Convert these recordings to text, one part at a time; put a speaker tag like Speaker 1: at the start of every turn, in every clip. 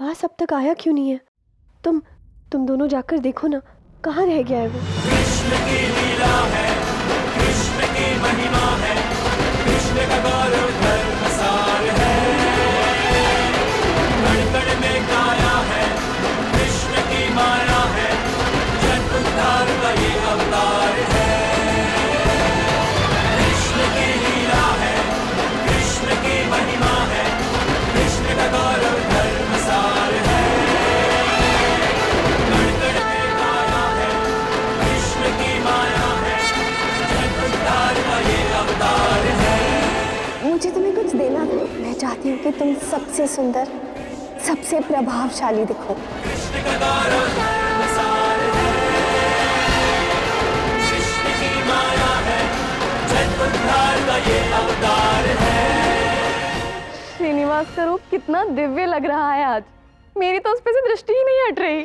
Speaker 1: श्रीनिवास अब तक आया क्यों नहीं है? तुम दोनों जाकर देखो ना, कहाँ रह गया है वो?
Speaker 2: कृष्ण की लीला है, कृष्ण की महिमा है, कृष्ण का गौरव धर्मसार है, कण कण में गाया है, कृष्ण की माया है, जन उद्धार का ये अवतार है। कृष्ण की लीला है, कृष्ण की महिमा है, कृष्ण का गौरव धर्मसार है, कण कण में गाया है, कृष्ण की माया है, जन उद्धार का ये अवतार है।
Speaker 3: मुझे तुम्हें कुछ देना था। मैं चाहती हूँ कि तुम सबसे सुंदर, सबसे प्रभावशाली दिखो।
Speaker 2: कृष्ण का गौरव धर्मसार है, कृष्ण की माया है, जन उद्धार का ये अवतार है।
Speaker 4: श्रीनिवास का रूप कितना दिव्य लग रहा है आज। मेरी तो उस पे से दृष्टि ही नहीं हट रही।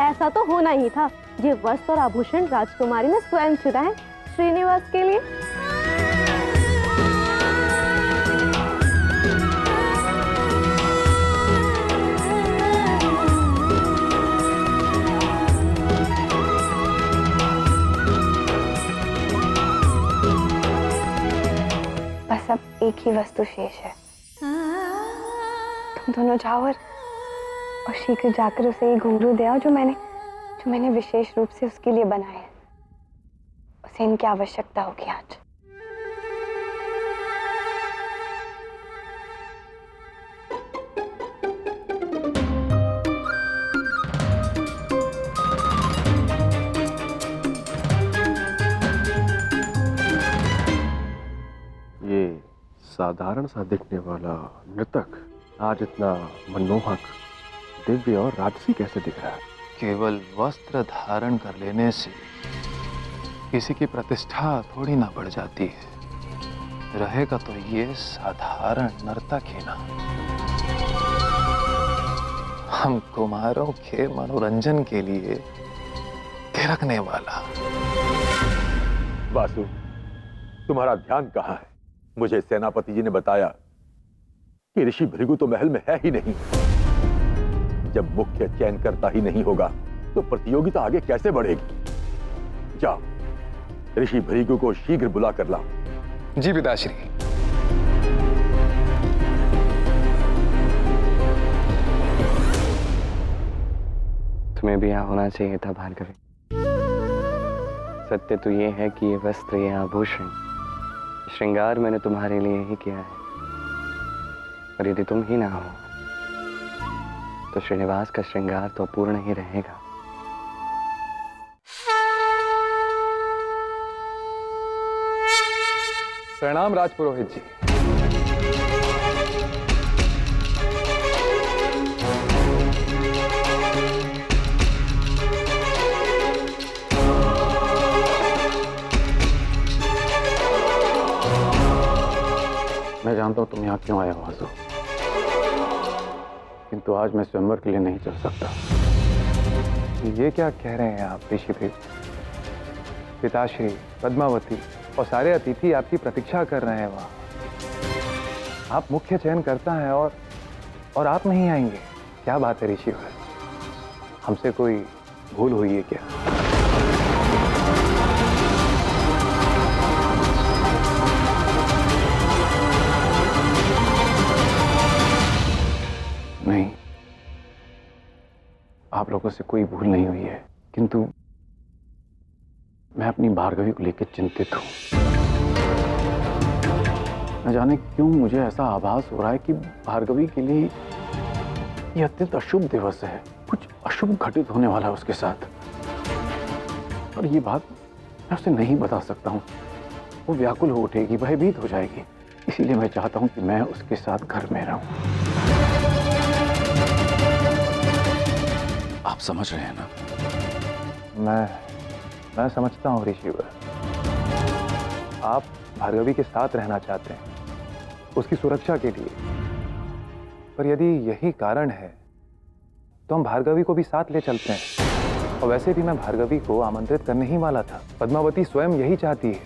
Speaker 3: ऐसा तो होना ही था। ये वस्त्र और आभूषण राजकुमारी ने स्वयं चुना है श्रीनिवास के लिए। बस अब एक ही वस्तु शेष है। तुम दोनों जाओ और शीघ्र जाकर उसे ये घुंघरू दे आओ जो मैंने विशेष रूप से उसके लिए बनाया है। उसे इनकी आवश्यकता होगी आज।
Speaker 5: ये साधारण सा दिखने वाला नृतक आज इतना मनमोहक, दिव्य और राजसी कैसे दिख रहा है?
Speaker 6: केवल वस्त्र धारण कर लेने से किसी की प्रतिष्ठा थोड़ी ना बढ़ जाती है। रहेगा तो ये साधारण नर्तक ही ना। हम कुमारों के मनोरंजन के लिए थिरकने वाला।
Speaker 7: वासु, तुम्हारा ध्यान कहाँ है? मुझे सेनापति जी ने बताया कि ऋषि भृगु तो महल में है ही नहीं। जब मुख्य चयन करता ही नहीं होगा तो प्रतियोगिता आगे कैसे बढ़ेगी? जाओ, ऋषि भृगु को शीघ्र बुला कर लाओ।
Speaker 6: जी पिताश्री।
Speaker 8: तुम्हें भी यहाँ होना चाहिए था भार्गवी। सत्य तो ये है कि ये वस्त्र, ये आभूषण, श्रृंगार मैंने तुम्हारे लिए ही किया है। और यदि तुम ही ना हो तो श्रीनिवास का श्रृंगार तो अपूर्ण ही रहेगा।
Speaker 6: प्रणाम राजपुरोहित जी।
Speaker 8: मैं जानता हूं तुम यहाँ क्यों आए हो वासु, किंतु आज मैं स्वयंवर के लिए नहीं चल सकता।
Speaker 6: ये क्या कह रहे हैं आप ऋषि भृगु? पिताश्री, पद्मावती और सारे अतिथि आपकी प्रतीक्षा कर रहे हैं वहां। आप मुख्य चयन करता है और आप नहीं आएंगे? क्या बात है ऋषिवर? हमसे कोई भूल हुई है क्या?
Speaker 8: नहीं, आप लोगों से कोई भूल नहीं हुई है, किंतु मैं अपनी भार्गवी को लेकर चिंतित हूं। न जाने क्यों मुझे ऐसा आभास हो रहा है कि भार्गवी के लिए यह अत्यंत अशुभ दिवस है। कुछ अशुभ घटित होने वाला है उसके साथ, और ये बात मैं उसे नहीं बता सकता हूं। वो व्याकुल हो उठेगी, भयभीत हो जाएगी। इसीलिए मैं चाहता हूं कि मैं उसके साथ घर में रहूं। आप समझ रहे हैं ना?
Speaker 6: मैं समझता हूँ ऋषिवर। आप भार्गवी के साथ रहना चाहते हैं, उसकी सुरक्षा के लिए। पर यदि यही कारण है तो हम भार्गवी को भी साथ ले चलते हैं। और वैसे भी मैं भार्गवी को आमंत्रित करने ही वाला था। पद्मावती स्वयं यही चाहती है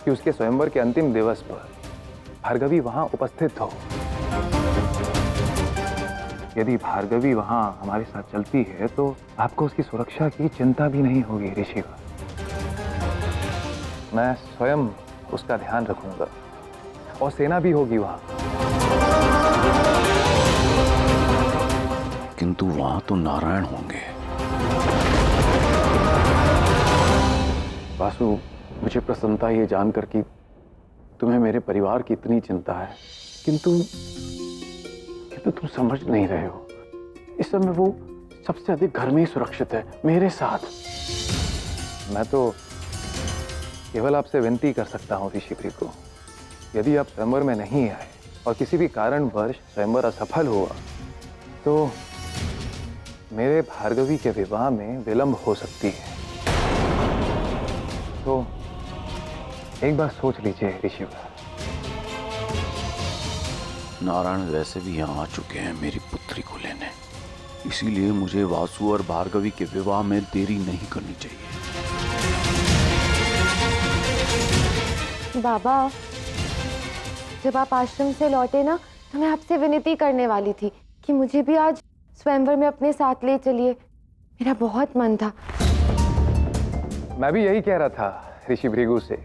Speaker 6: कि उसके स्वयंवर के अंतिम दिवस पर भार्गवी वहां उपस्थित हो। यदि भार्गवी वहां हमारे साथ चलती है तो आपको उसकी सुरक्षा की चिंता भी नहीं होगी ऋषिवर। मैं स्वयं उसका ध्यान रखूंगा और सेना भी होगी वहां।
Speaker 8: किंतु वहां तो नारायण होंगे। वासु, मुझे प्रसन्नता ये जानकर कि तुम्हें मेरे परिवार की इतनी चिंता है, किंतु तुम समझ नहीं रहे हो। इस समय वो सबसे अधिक घर में ही सुरक्षित है, मेरे साथ।
Speaker 6: मैं तो केवल आपसे विनती कर सकता हूं ऋषि को, यदि आप स्वयंवर में नहीं आए और किसी भी कारणवश स्वयंवर असफल हुआ तो मेरे भार्गवी के विवाह में विलंब हो सकती है। तो एक बार सोच लीजिए ऋषिवर।
Speaker 8: नारायण वैसे भी यहाँ आ चुके हैं मेरी पुत्री को लेने, इसीलिए मुझे वासु और भार्गवी के विवाह में देरी नहीं करनी चाहिए।
Speaker 4: बाबा, जब आप आश्रम से लौटे ना, तो मैं आपसे विनती करने वाली थी कि मुझे भी आज स्वयंवर में अपने साथ ले चलिए। मेरा बहुत मन था।
Speaker 6: मैं भी यही कह रहा था ऋषि भृगु से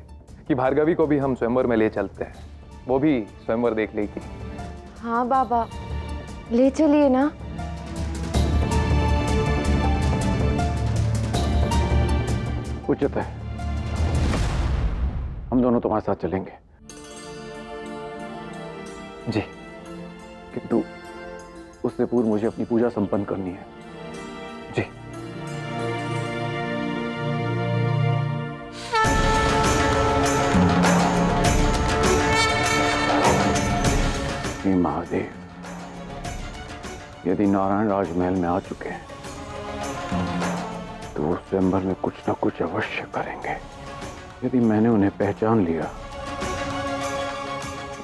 Speaker 6: कि भार्गवी को भी हम स्वयंवर में ले चलते हैं, वो भी स्वयंवर देख लेगी।
Speaker 4: हाँ बाबा, ले चलिए ना।
Speaker 8: उचित है, हम दोनों तुम्हारे साथ चलेंगे।
Speaker 6: जी,
Speaker 8: किंतु उससे पूर्व मुझे अपनी पूजा संपन्न करनी है।
Speaker 6: जी।
Speaker 8: हे महादेव, यदि नारायण राजमहल में आ चुके हैं तो वो स्वयंवर में कुछ न कुछ अवश्य करेंगे। यदि मैंने उन्हें पहचान लिया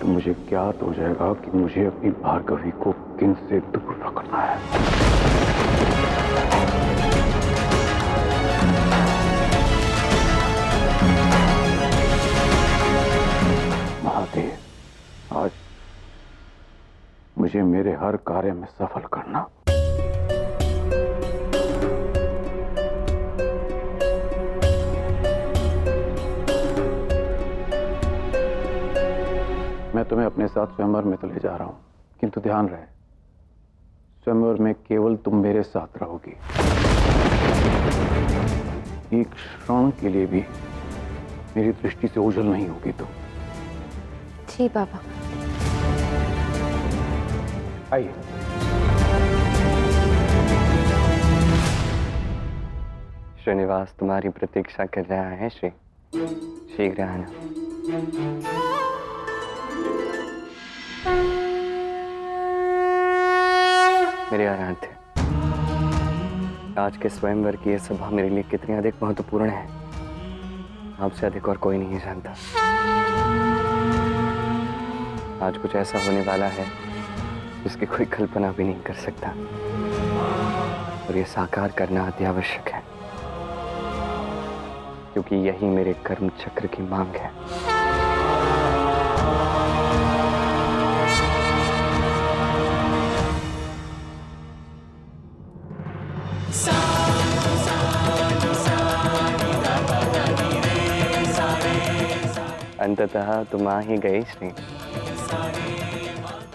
Speaker 8: तो मुझे ज्ञात हो जाएगा कि मुझे अपनी भार्गवी को किन से दूर रखना है। महादेव, आज मुझे मेरे हर कार्य में सफल करना। मैं तुम्हें अपने साथ स्वयंवर में तो ले जा रहा हूं, किंतु ध्यान रहे, स्वयंवर में केवल तुम मेरे साथ रहोगी। एक क्षण के लिए भी मेरी दृष्टि से ओझल नहीं होगी तुम।
Speaker 4: जी बाबा।
Speaker 6: आइए।
Speaker 9: श्रीनिवास तुम्हारी प्रतीक्षा कर रहा है श्री, शीघ्र आना। मेरे आराध्य, आज के स्वयंवर की यह सभा मेरे लिए कितनी अधिक महत्वपूर्ण है, आपसे अधिक और कोई नहीं जानता। आज कुछ ऐसा होने वाला है जिसकी कोई कल्पना भी नहीं कर सकता, और यह साकार करना अति आवश्यक है, क्योंकि यही मेरे कर्म चक्र की मांग है। अंततः तुम आ ही गई श्री,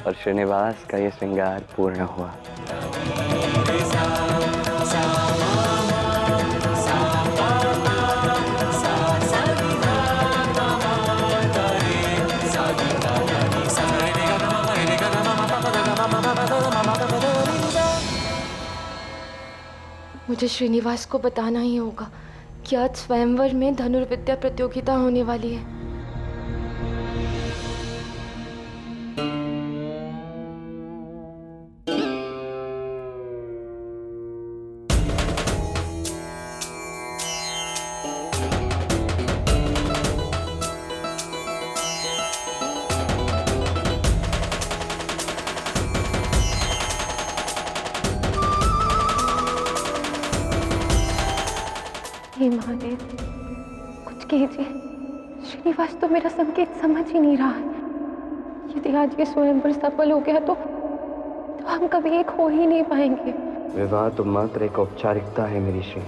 Speaker 9: और श्रीनिवास का ये श्रृंगार पूर्ण हुआ।
Speaker 4: मुझे श्रीनिवास को बताना ही होगा कि आज स्वयंवर में धनुर्विद्या प्रतियोगिता होने वाली है। हे महादेव, कुछ कीजिए। श्रीनिवास तो मेरा संकेत समझ ही नहीं रहा है। यदि आज ये स्वयंवर सफल हो गया तो
Speaker 1: तो हम कभी एक हो ही नहीं पाएंगे।
Speaker 9: विवाह तो मात्र एक औपचारिकता है मेरी श्री।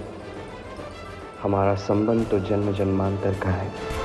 Speaker 9: हमारा संबंध तो जन्म जन्मांतर का है।